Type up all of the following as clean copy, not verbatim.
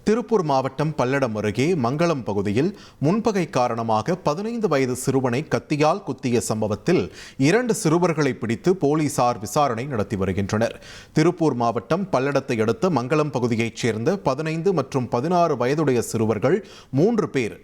திருப்பூர் மாவட்டம் பல்லடம் அருகே மங்களம் பகுதியில் முன்பகை காரணமாக 15 வயது சிறுவனை கத்தியால் குத்திய சம்பவத்தில் 2 சிறுவர்களை பிடித்து போலீசார் விசாரணை நடத்தி வருகின்றனர். திருப்பூர் மாவட்டம் பல்லடத்தை அடுத்த மங்களம் பகுதியைச் சேர்ந்த 15 மற்றும் 16 வயதுடைய சிறுவர்கள் 3 பேர்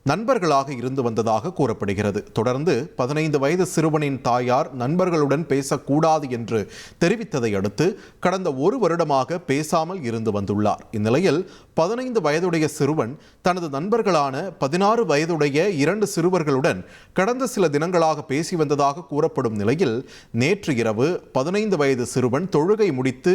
நண்பர்களாக இருந்து வந்ததாக கூறப்படுகிறது. தொடர்ந்து 15 வயது சிறுவனின் தாயார் நண்பர்களுடன் பேசக்கூடாது என்று தெரிவித்ததை அடுத்து கடந்த 1 வருடமாக பேசாமல் இருந்து வந்துள்ளார். இந்நிலையில் 15 வயதுடைய சிறுவன் தனது நண்பர்களான 16 வயதுடைய 2 சிறுவர்களுடன் கடந்த சில தினங்களாக பேசி வந்ததாக கூறப்படும் நிலையில் நேற்று இரவு 15 வயது சிறுவன் தொழுகை முடித்து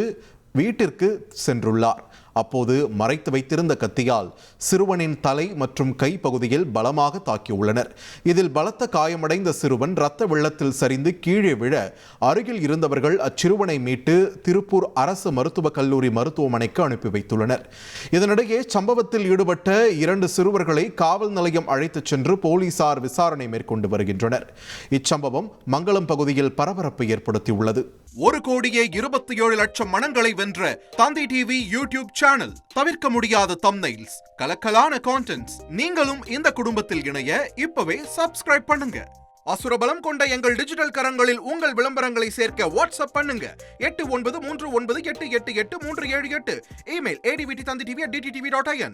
வீட்டிற்கு சென்றுள்ளார். அப்போது மறைத்து வைத்திருந்த கத்தியால் சிறுவனின் தலை மற்றும் கை பகுதியில் பலமாக தாக்கியுள்ளனர். இதில் பலத்த காயமடைந்த சிறுவன் இரத்த வெள்ளத்தில் சரிந்து கீழே விழ அருகில் இருந்தவர்கள் அச்சிறுவனை மீட்டு திருப்பூர் அரசு மருத்துவக் கல்லூரி மருத்துவமனைக்கு அனுப்பி வைத்துள்ளனர். இதனிடையே சம்பவத்தில் ஈடுபட்ட 2 சிறுவர்களை காவல் நிலையம் அழைத்துச் சென்று போலீசார் விசாரணை மேற்கொண்டு வருகின்றனர். இச்சம்பவம் மங்களம் பகுதியில் பரபரப்பை ஏற்படுத்தியுள்ளது. 1,27,00,000 மனங்களை வென்ற தந்தி டிவி யூடியூப் சேனல். தவிர்க்க முடியாத தம்ப்நெயில்ஸ், கலக்கலான கான்டென்ட்ஸ். நீங்களும் இந்த குடும்பத்தில் இணைய இப்பவே சப்ஸ்கிரைப் பண்ணுங்க. அசுரபலம் கொண்ட எங்கள் டிஜிட்டல் கரங்களில் உங்கள் விளம்பரங்களை சேர்க்க வாட்ஸ்அப் பண்ணுங்க. 8939888378. Email advtthanditv@dttv.in.